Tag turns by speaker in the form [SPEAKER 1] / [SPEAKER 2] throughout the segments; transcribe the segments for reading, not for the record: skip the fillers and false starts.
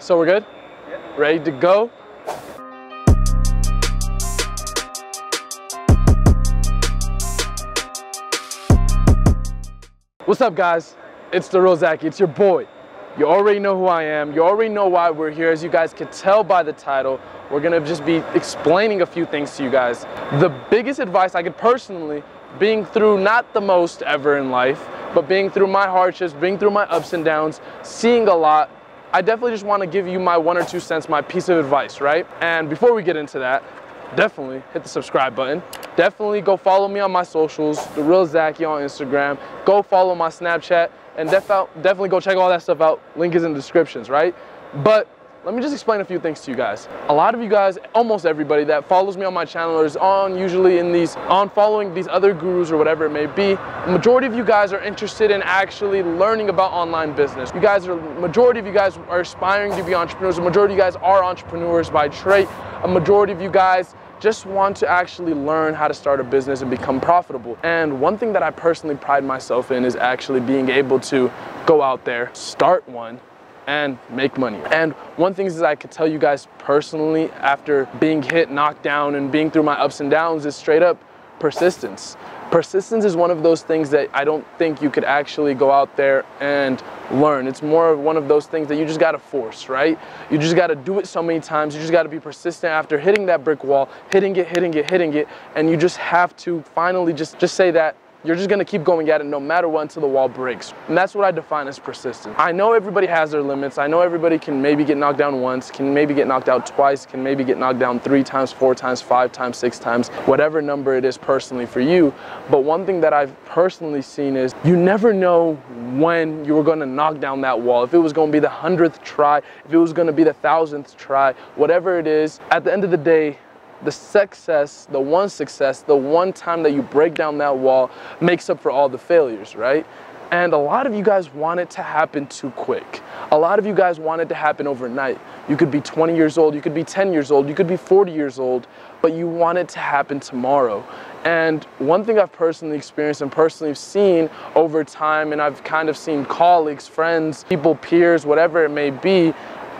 [SPEAKER 1] So we're good?
[SPEAKER 2] Yeah.
[SPEAKER 1] Ready to go? What's up, guys? It's the real Zaki. It's your boy. You already know who I am. You already know why we're here. As you guys could tell by the title, we're gonna just be explaining a few things to you guys. The biggest advice I could personally, being through not the most ever in life, but being through my hardships, being through my ups and downs, seeing a lot, I definitely just want to give you my 1 or 2 cents, my piece of advice, right? And before we get into that, definitely hit the subscribe button. Definitely go follow me on my socials, The Real Zaki on Instagram. Go follow my Snapchat, and definitely go check all that stuff out. Link is in the descriptions, right? But let me just explain a few things to you guys. A lot of you guys, almost everybody that follows me on my channel or is on following these other gurus or whatever it may be, the majority of you guys are interested in actually learning about online business. Majority of you guys are aspiring to be entrepreneurs. The majority of you guys are entrepreneurs by trait. A majority of you guys just want to actually learn how to start a business and become profitable. And one thing that I personally pride myself in is actually being able to go out there, start one, and make money. And one thing is I could tell you guys personally, after being hit, knocked down, and being through my ups and downs, is straight up persistence. Persistence is one of those things that I don't think you could actually go out there and learn. It's more of one of those things that you just gotta force, right? You just gotta do it so many times. You just gotta be persistent after hitting that brick wall, hitting it, and you just have to finally just say that you're just gonna keep going at it no matter what until the wall breaks. And that's what I define as persistence. I know everybody has their limits. I know everybody can maybe get knocked down once, can maybe get knocked out twice, can maybe get knocked down 3 times, 4 times, 5 times, 6 times, whatever number it is personally for you. But one thing that I've personally seen is you never know when you were gonna knock down that wall. If it was gonna be the 100th try, if it was gonna be the 1000th try, whatever it is, at the end of the day, the one time that you break down that wall makes up for all the failures, right? And a lot of you guys want it to happen too quick. A lot of you guys want it to happen overnight. You could be 20 years old, you could be 10 years old, you could be 40 years old, but you want it to happen tomorrow. And one thing I've personally experienced and personally seen over time, and I've kind of seen colleagues, friends, people, peers, whatever it may be,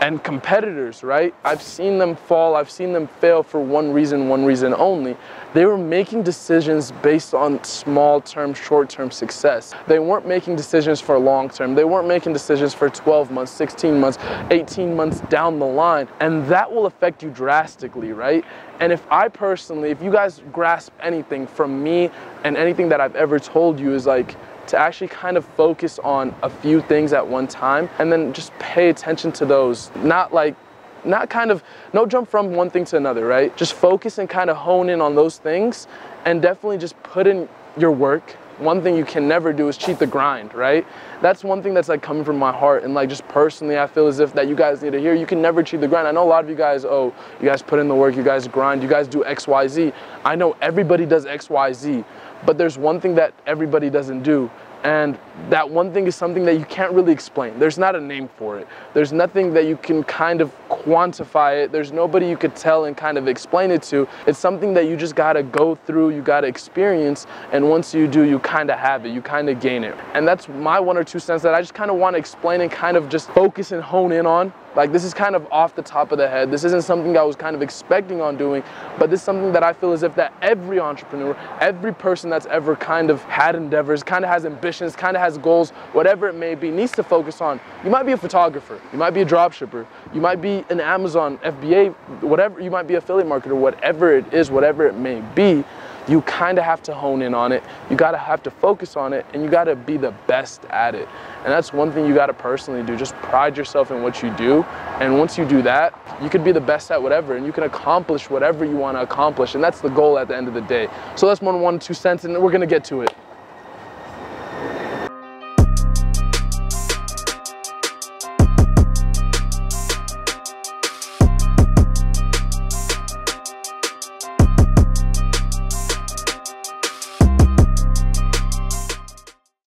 [SPEAKER 1] and competitors, right? I've seen them fall, I've seen them fail for one reason only. They were making decisions based on small-term, short-term success. They weren't making decisions for long-term. They weren't making decisions for 12 months, 16 months, 18 months down the line. And that will affect you drastically, right? And if you guys grasp anything from me and anything that I've ever told you is like, to actually kind of focus on a few things at one time and then just pay attention to those. No jump from one thing to another, right? Just focus and kind of hone in on those things and definitely just put in your work. One thing you can never do is cheat the grind, right? That's one thing that's like coming from my heart, and like just personally I feel as if that you guys need to hear, you can never cheat the grind. I know a lot of you guys, you guys put in the work, you guys grind, you guys do XYZ. I know everybody does XYZ, but there's one thing that everybody doesn't do. And that one thing is something that you can't really explain. There's not a name for it. There's nothing that you can kind of quantify it. There's nobody you could tell and kind of explain it to. It's something that you just gotta go through, you gotta experience, and once you do, you kind of have it, you kind of gain it. And that's my 1 or 2 cents that I just kind of want to explain and kind of just focus and hone in on. Like, this is kind of off the top of the head. This isn't something I was kind of expecting on doing, but this is something that I feel as if that every entrepreneur, every person that's ever kind of had endeavors, kind of has ambitions, kind of has goals, whatever it may be, needs to focus on. You might be a photographer, you might be a drop shipper, you might be an Amazon, FBA, whatever, you might be an affiliate marketer, whatever it is, whatever it may be, you kind of have to hone in on it. You gotta have to focus on it, and you gotta be the best at it. And that's one thing you gotta personally do. Just pride yourself in what you do. And once you do that, you could be the best at whatever, and you can accomplish whatever you wanna accomplish. And that's the goal at the end of the day. So that's my 1 or 2 cents, and we're gonna get to it.